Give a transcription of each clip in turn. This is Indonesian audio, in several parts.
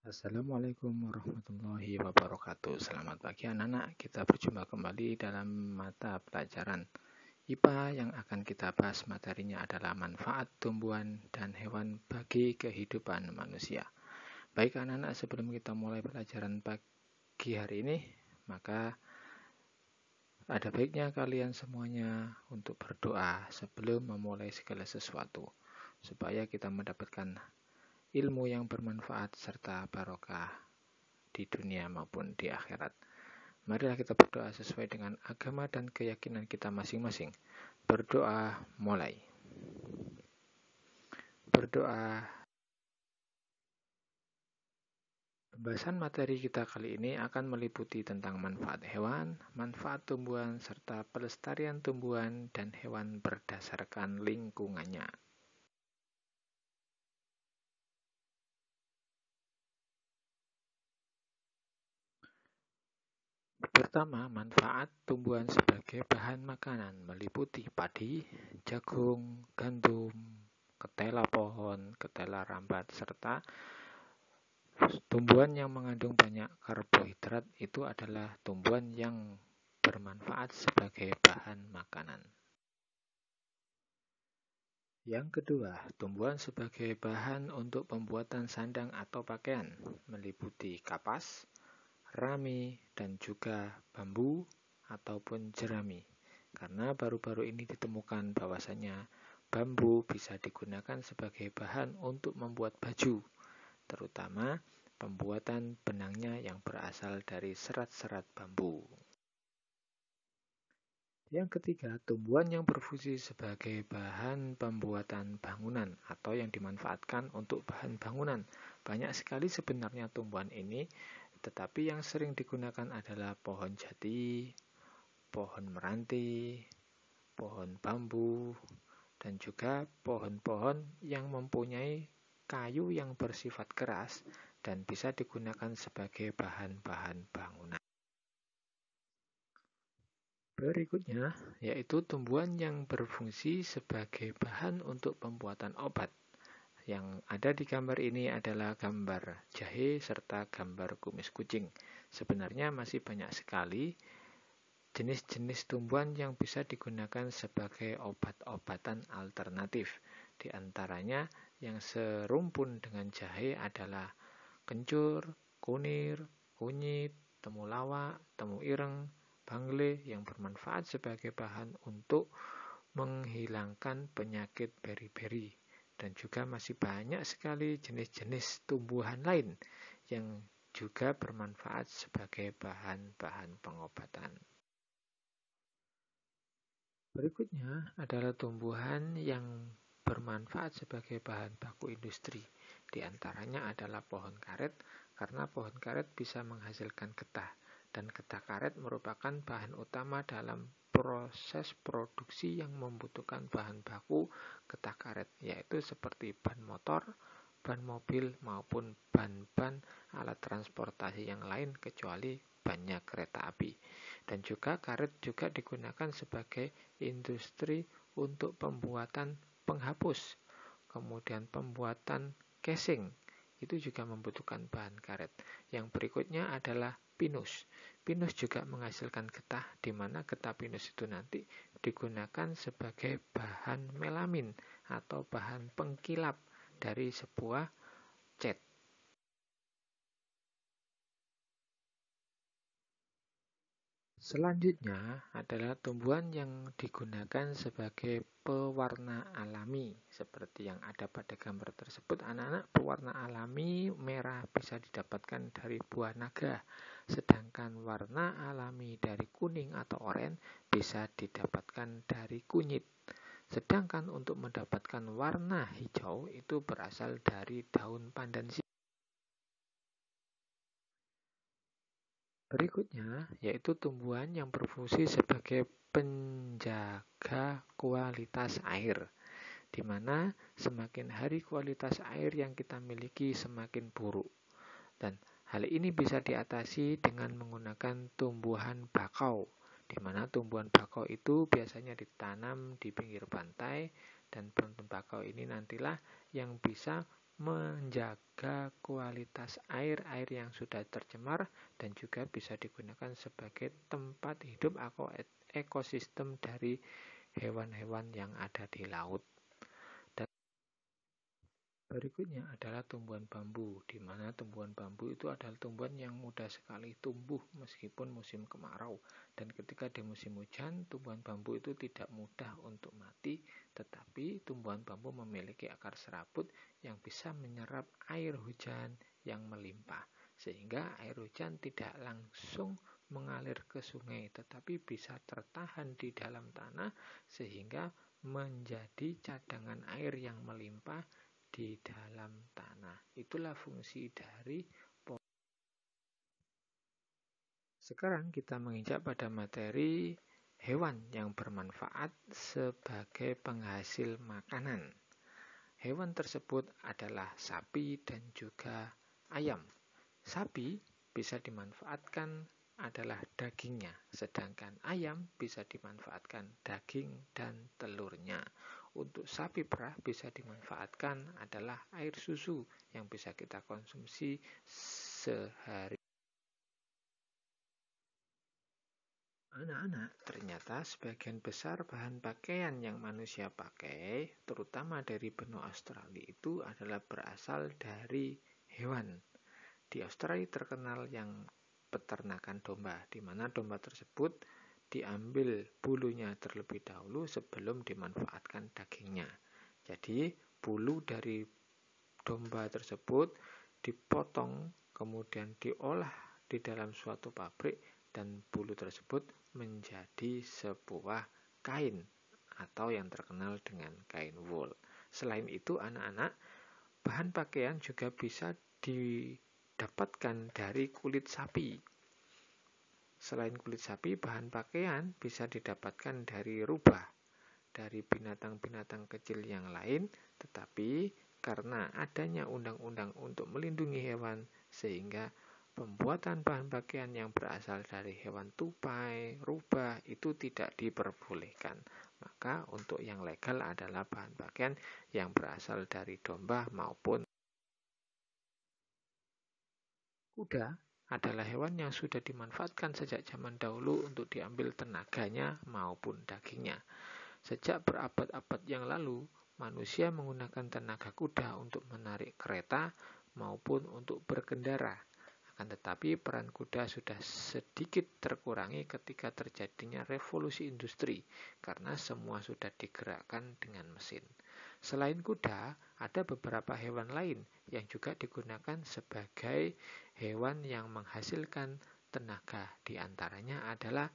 Assalamualaikum warahmatullahi wabarakatuh. Selamat pagi anak-anak. Kita berjumpa kembali dalam mata pelajaran IPA yang akan kita bahas materinya adalah manfaat tumbuhan dan hewan bagi kehidupan manusia. Baik anak-anak, sebelum kita mulai pelajaran pagi hari ini, maka ada baiknya kalian semuanya untuk berdoa sebelum memulai segala sesuatu, supaya kita mendapatkan ilmu yang bermanfaat serta barokah di dunia maupun di akhirat. Marilah kita berdoa sesuai dengan agama dan keyakinan kita masing-masing. Berdoa mulai. Berdoa. Pembahasan materi kita kali ini akan meliputi tentang manfaat hewan, manfaat tumbuhan, serta pelestarian tumbuhan dan hewan berdasarkan lingkungannya. Pertama, manfaat tumbuhan sebagai bahan makanan meliputi padi, jagung, gandum, ketela pohon, ketela rambat, serta tumbuhan yang mengandung banyak karbohidrat itu adalah tumbuhan yang bermanfaat sebagai bahan makanan. Yang kedua, tumbuhan sebagai bahan untuk pembuatan sandang atau pakaian meliputi kapas, rami, dan juga bambu ataupun jerami. Karena baru-baru ini ditemukan bahwasanya bambu bisa digunakan sebagai bahan untuk membuat baju, terutama pembuatan benangnya yang berasal dari serat-serat bambu. Yang ketiga, tumbuhan yang berfungsi sebagai bahan pembuatan bangunan atau yang dimanfaatkan untuk bahan bangunan. Banyak sekali sebenarnya tumbuhan ini, tetapi yang sering digunakan adalah pohon jati, pohon meranti, pohon bambu, dan juga pohon-pohon yang mempunyai kayu yang bersifat keras dan bisa digunakan sebagai bahan-bahan bangunan. Berikutnya, yaitu tumbuhan yang berfungsi sebagai bahan untuk pembuatan obat. Yang ada di gambar ini adalah gambar jahe serta gambar kumis kucing. Sebenarnya masih banyak sekali jenis-jenis tumbuhan yang bisa digunakan sebagai obat-obatan alternatif. Di antaranya yang serumpun dengan jahe adalah kencur, kunir, kunyit, temulawak, temu ireng, bangle yang bermanfaat sebagai bahan untuk menghilangkan penyakit beri-beri. Dan juga masih banyak sekali jenis-jenis tumbuhan lain yang juga bermanfaat sebagai bahan-bahan pengobatan. Berikutnya adalah tumbuhan yang bermanfaat sebagai bahan baku industri. Di antaranya adalah pohon karet, karena pohon karet bisa menghasilkan getah. Dan getah karet merupakan bahan utama dalam proses produksi yang membutuhkan bahan baku getah karet, yaitu seperti ban motor, ban mobil, maupun ban-ban alat transportasi yang lain kecuali bannya kereta api. Dan juga karet juga digunakan sebagai industri untuk pembuatan penghapus, kemudian pembuatan casing, itu juga membutuhkan bahan karet. Yang berikutnya adalah pinus. Pinus juga menghasilkan getah, di mana getah pinus itu nanti digunakan sebagai bahan melamin atau bahan pengkilap dari sebuah cat. Selanjutnya adalah tumbuhan yang digunakan sebagai pewarna alami. Seperti yang ada pada gambar tersebut, anak-anak, pewarna alami merah bisa didapatkan dari buah naga. Sedangkan warna alami dari kuning atau oranye bisa didapatkan dari kunyit. Sedangkan untuk mendapatkan warna hijau itu berasal dari daun pandan siri. Berikutnya, yaitu tumbuhan yang berfungsi sebagai penjaga kualitas air, di mana semakin hari kualitas air yang kita miliki semakin buruk. Dan hal ini bisa diatasi dengan menggunakan tumbuhan bakau, di mana tumbuhan bakau itu biasanya ditanam di pinggir pantai, dan pohon bakau ini nantilah yang bisa menjaga kualitas air yang sudah tercemar, dan juga bisa digunakan sebagai tempat hidup atau ekosistem dari hewan-hewan yang ada di laut. Berikutnya adalah tumbuhan bambu, di mana tumbuhan bambu itu adalah tumbuhan yang mudah sekali tumbuh meskipun musim kemarau. Dan ketika di musim hujan, tumbuhan bambu itu tidak mudah untuk mati, tetapi tumbuhan bambu memiliki akar serabut yang bisa menyerap air hujan yang melimpah. Sehingga air hujan tidak langsung mengalir ke sungai, tetapi bisa tertahan di dalam tanah sehingga menjadi cadangan air yang melimpah di dalam tanah. Itulah fungsi dari pohon. Sekarang kita menginjak pada materi hewan yang bermanfaat sebagai penghasil makanan. Hewan tersebut adalah sapi dan juga ayam. Sapi bisa dimanfaatkan adalah dagingnya, sedangkan ayam bisa dimanfaatkan daging dan telurnya. Untuk sapi perah bisa dimanfaatkan adalah air susu yang bisa kita konsumsi sehari. Anak-anak, ternyata sebagian besar bahan pakaian yang manusia pakai, terutama dari benua Australia, itu adalah berasal dari hewan. Di Australia terkenal yang peternakan domba, di mana domba tersebut diambil bulunya terlebih dahulu sebelum dimanfaatkan dagingnya. Jadi bulu dari domba tersebut dipotong, kemudian diolah di dalam suatu pabrik, dan bulu tersebut menjadi sebuah kain atau yang terkenal dengan kain wool. Selain itu, anak-anak, bahan pakaian juga bisa didapatkan dari kulit sapi. Selain kulit sapi, bahan pakaian bisa didapatkan dari rubah, dari binatang-binatang kecil yang lain, tetapi karena adanya undang-undang untuk melindungi hewan, sehingga pembuatan bahan pakaian yang berasal dari hewan tupai, rubah, itu tidak diperbolehkan. Maka untuk yang legal adalah bahan pakaian yang berasal dari domba maupun kuda. Adalah hewan yang sudah dimanfaatkan sejak zaman dahulu untuk diambil tenaganya maupun dagingnya. Sejak berabad-abad yang lalu, manusia menggunakan tenaga kuda untuk menarik kereta maupun untuk berkendara. Akan tetapi peran kuda sudah sedikit terkurangi ketika terjadinya revolusi industri, karena semua sudah digerakkan dengan mesin. Selain kuda, ada beberapa hewan lain yang juga digunakan sebagai hewan yang menghasilkan tenaga. Di antaranya adalah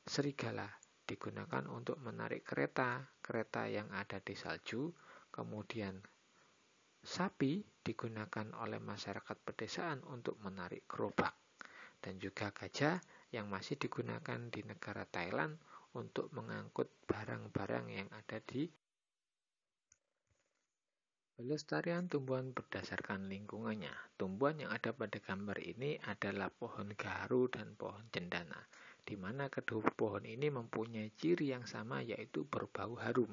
serigala, digunakan untuk menarik kereta yang ada di salju. Kemudian sapi digunakan oleh masyarakat pedesaan untuk menarik gerobak. Dan juga gajah yang masih digunakan di negara Thailand untuk mengangkut barang-barang yang ada di. Pelestarian tumbuhan berdasarkan lingkungannya. Tumbuhan yang ada pada gambar ini adalah pohon gaharu dan pohon cendana, di mana kedua pohon ini mempunyai ciri yang sama, yaitu berbau harum.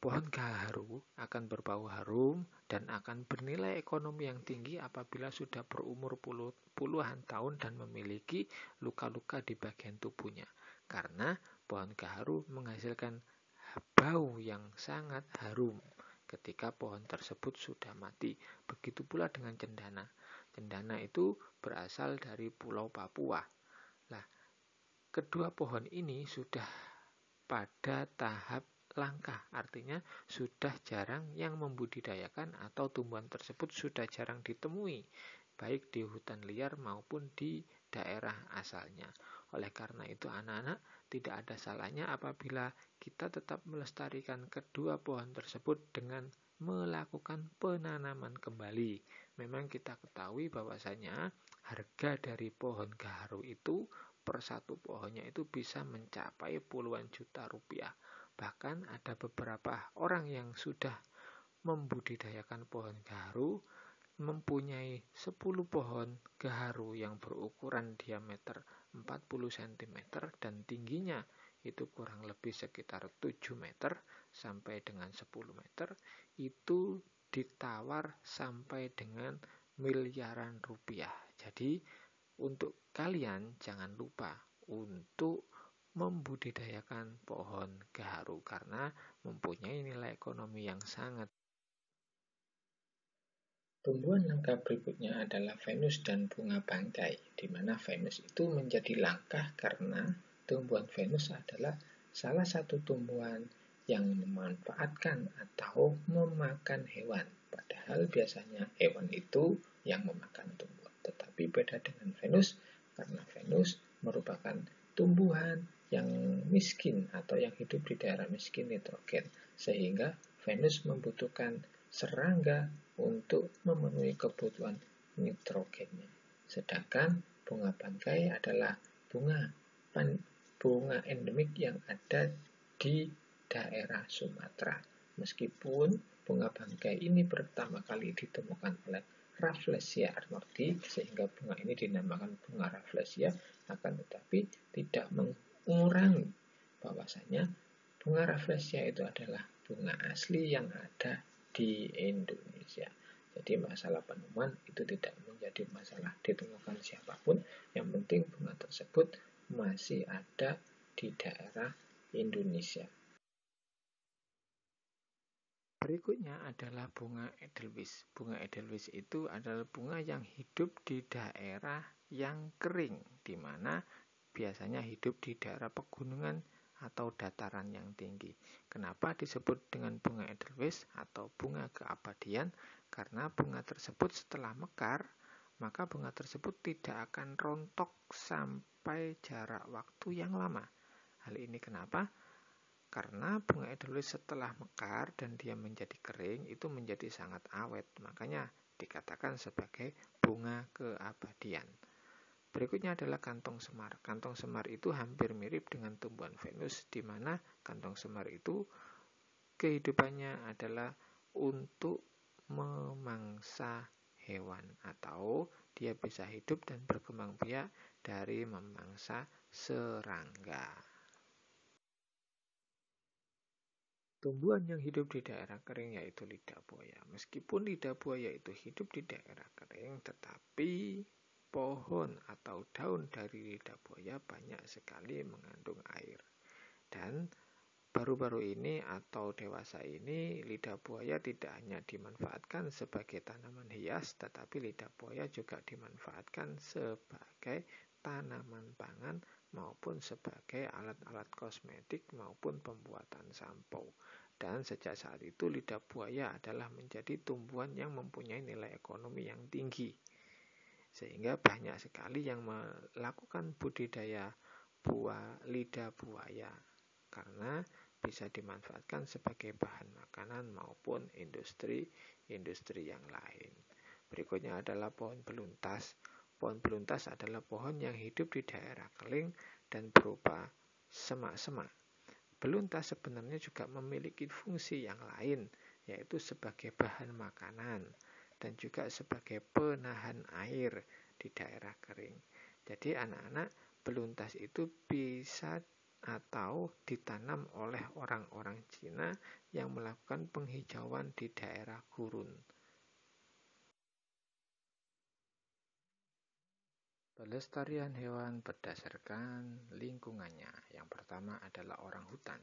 Pohon gaharu akan berbau harum dan akan bernilai ekonomi yang tinggi apabila sudah berumur puluhan tahun dan memiliki luka-luka di bagian tubuhnya, karena pohon gaharu menghasilkan bau yang sangat harum ketika pohon tersebut sudah mati. Begitu pula dengan cendana. Cendana itu berasal dari Pulau Papua. Nah, kedua pohon ini sudah pada tahap langka, artinya sudah jarang yang membudidayakan atau tumbuhan tersebut sudah jarang ditemui, baik di hutan liar maupun di daerah asalnya. Oleh karena itu, anak-anak, tidak ada salahnya apabila kita tetap melestarikan kedua pohon tersebut dengan melakukan penanaman kembali. Memang kita ketahui bahwasanya harga dari pohon gaharu itu per satu pohonnya itu bisa mencapai puluhan juta rupiah. Bahkan ada beberapa orang yang sudah membudidayakan pohon gaharu, mempunyai 10 pohon gaharu yang berukuran diameter 40 cm dan tingginya itu kurang lebih sekitar 7 meter sampai dengan 10 meter. Itu ditawar sampai dengan miliaran rupiah. Jadi untuk kalian jangan lupa untuk membudidayakan pohon gaharu karena mempunyai nilai ekonomi yang sangat. Tumbuhan langka berikutnya adalah Venus dan bunga bangkai, di mana Venus itu menjadi langka karena tumbuhan Venus adalah salah satu tumbuhan yang memanfaatkan atau memakan hewan. Padahal biasanya hewan itu yang memakan tumbuhan. Tetapi beda dengan Venus, karena Venus merupakan tumbuhan yang miskin atau yang hidup di daerah miskin nitrogen. Sehingga Venus membutuhkan serangga untuk memenuhi kebutuhan nitrogennya. Sedangkan bunga bangkai adalah bunga endemik yang ada di daerah Sumatera. Meskipun bunga bangkai ini pertama kali ditemukan oleh Rafflesia arnordi, sehingga bunga ini dinamakan bunga Rafflesia, akan tetapi tidak mengurangi bahwasanya bunga Rafflesia itu adalah bunga asli yang ada di Indonesia. Jadi masalah penemuan itu tidak menjadi masalah ditemukan siapapun. Yang penting bunga tersebut masih ada di daerah Indonesia. Berikutnya adalah bunga Edelweiss. Bunga Edelweiss itu adalah bunga yang hidup di daerah yang kering, di mana biasanya hidup di daerah pegunungan atau dataran yang tinggi. Kenapa disebut dengan bunga Edelweiss atau bunga keabadian? Karena bunga tersebut setelah mekar, maka bunga tersebut tidak akan rontok sampai jarak waktu yang lama. Hal ini kenapa? Karena bunga Edelweiss setelah mekar dan dia menjadi kering, itu menjadi sangat awet. Makanya dikatakan sebagai bunga keabadian. Berikutnya adalah kantong semar. Kantong semar itu hampir mirip dengan tumbuhan Venus, di mana kantong semar itu kehidupannya adalah untuk memangsa hewan, atau dia bisa hidup dan berkembang biak dari memangsa serangga. Tumbuhan yang hidup di daerah kering yaitu lidah buaya. Meskipun lidah buaya itu hidup di daerah kering, tetapi pohon atau daun dari lidah buaya banyak sekali mengandung air. Dan baru-baru ini atau dewasa ini, lidah buaya tidak hanya dimanfaatkan sebagai tanaman hias, tetapi lidah buaya juga dimanfaatkan sebagai tanaman pangan maupun sebagai alat-alat kosmetik maupun pembuatan sampo. Dan sejak saat itu lidah buaya adalah menjadi tumbuhan yang mempunyai nilai ekonomi yang tinggi. Sehingga banyak sekali yang melakukan budidaya lidah buaya karena bisa dimanfaatkan sebagai bahan makanan maupun industri yang lain. Berikutnya adalah pohon beluntas. Pohon beluntas adalah pohon yang hidup di daerah kering dan berupa semak-semak. Beluntas sebenarnya juga memiliki fungsi yang lain, yaitu sebagai bahan makanan dan juga sebagai penahan air di daerah kering. Jadi anak-anak, beluntas itu bisa atau ditanam oleh orang-orang Cina yang melakukan penghijauan di daerah gurun. Pelestarian hewan berdasarkan lingkungannya. Yang pertama adalah orang hutan.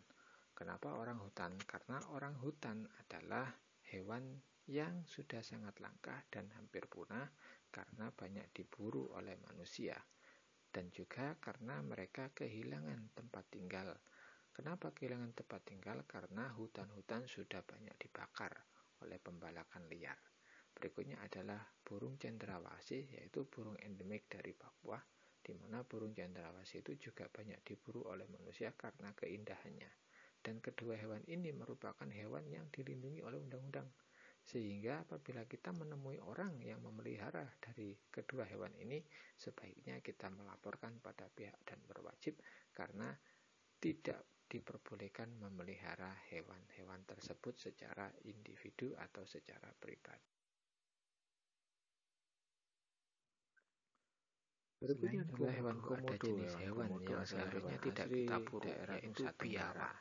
Kenapa orang hutan? Karena orang hutan adalah hewan yang sudah sangat langka dan hampir punah karena banyak diburu oleh manusia. Dan juga karena mereka kehilangan tempat tinggal. Kenapa kehilangan tempat tinggal? Karena hutan-hutan sudah banyak dibakar oleh pembalakan liar. Berikutnya adalah burung cendrawasih, yaitu burung endemik dari Papua, di mana burung cendrawasih itu juga banyak diburu oleh manusia karena keindahannya. Dan kedua hewan ini merupakan hewan yang dilindungi oleh undang-undang. Sehingga apabila kita menemui orang yang memelihara dari kedua hewan ini, sebaiknya kita melaporkan pada pihak dan berwajib, karena tidak diperbolehkan memelihara hewan-hewan tersebut secara individu atau secara pribadi. Berikutnya adalah hewan komodo. Ada jenis hewan yang seharusnya tidak kita buru, yaitu biawak.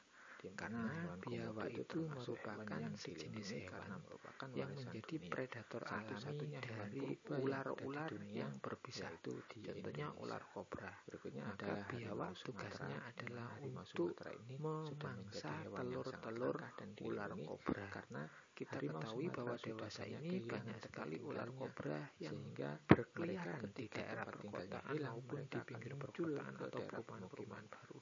karena biawak itu merupakan sejenis hewan yang menjadi predator alami dari ular-ular yang berbisa, contohnya ular kobra. Maka biawak tugasnya adalah untuk memangsa telur-telur ular kobra. Karena kita ketahui bahwa dewasa ini banyak sekali ular kobra yang berkeliaran di daerah perkotaan maupun di pinggir perkotaan atau perumahan-perumahan baru.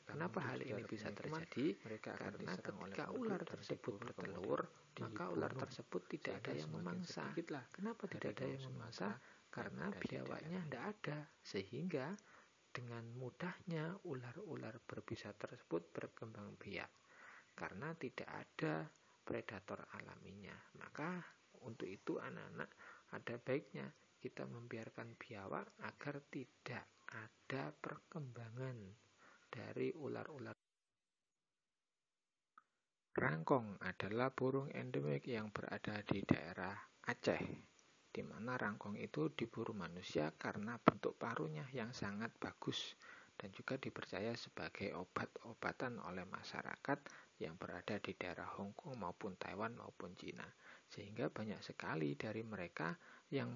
Kenapa hal ini bisa terjadi? Karena ketika ular tersebut bertelur, maka ular tersebut tidak ada yang memangsa. Kenapa tidak ada yang memangsa? Karena biawaknya tidak ada, sehingga dengan mudahnya ular-ular berbisa tersebut berkembang biak. Karena tidak ada predator alaminya. Maka untuk itu anak-anak, ada baiknya kita membiarkan biawak agar tidak ada perkembangan dari ular-ular. Rangkong adalah burung endemik yang berada di daerah Aceh, di mana rangkong itu diburu manusia karena bentuk paruhnya yang sangat bagus dan juga dipercaya sebagai obat-obatan oleh masyarakat yang berada di daerah Hong Kong maupun Taiwan maupun Cina. Sehingga banyak sekali dari mereka yang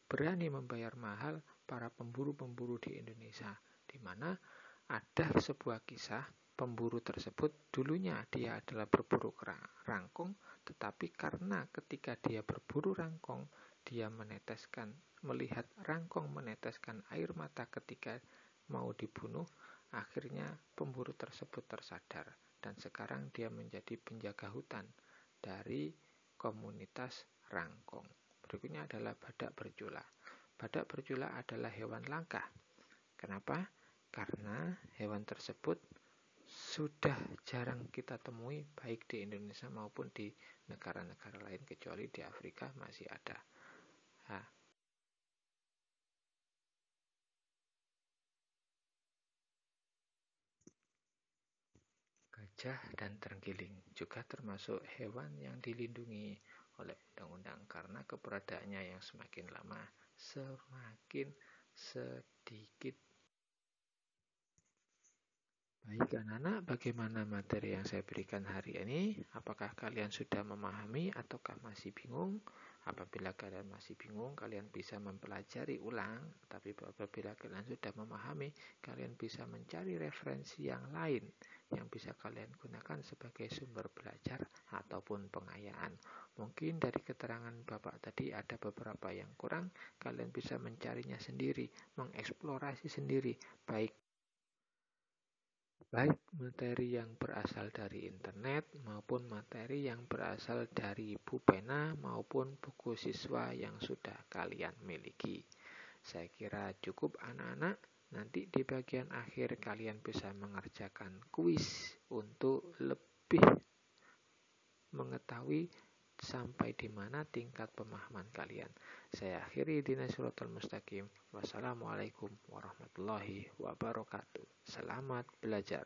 berani membayar mahal para pemburu-pemburu di Indonesia, di mana ada sebuah kisah pemburu tersebut dulunya dia adalah berburu rangkong, tetapi karena ketika dia berburu rangkong, dia melihat rangkong meneteskan air mata ketika mau dibunuh, akhirnya pemburu tersebut tersadar dan sekarang dia menjadi penjaga hutan dari komunitas rangkong. Berikutnya adalah badak bercula. Badak bercula adalah hewan langka. Kenapa? Karena hewan tersebut sudah jarang kita temui baik di Indonesia maupun di negara-negara lain, kecuali di Afrika masih ada. Gajah dan terenggiling juga termasuk hewan yang dilindungi oleh undang-undang karena keberadaannya yang semakin lama semakin sedikit. Baik anak-anak, bagaimana materi yang saya berikan hari ini? Apakah kalian sudah memahami ataukah masih bingung? Apabila kalian masih bingung, kalian bisa mempelajari ulang. Tapi apabila kalian sudah memahami, kalian bisa mencari referensi yang lain yang bisa kalian gunakan sebagai sumber belajar ataupun pengayaan. Mungkin dari keterangan Bapak tadi ada beberapa yang kurang, kalian bisa mencarinya sendiri, mengeksplorasi sendiri, baik materi yang berasal dari internet maupun materi yang berasal dari buku pena maupun buku siswa yang sudah kalian miliki. Saya kira cukup anak-anak. Nanti di bagian akhir kalian bisa mengerjakan kuis untuk lebih mengetahui sampai di mana tingkat pemahaman kalian. Saya akhiri Ihdinas Shiratal Mustaqim. Wassalamualaikum warahmatullahi wabarakatuh. Selamat belajar.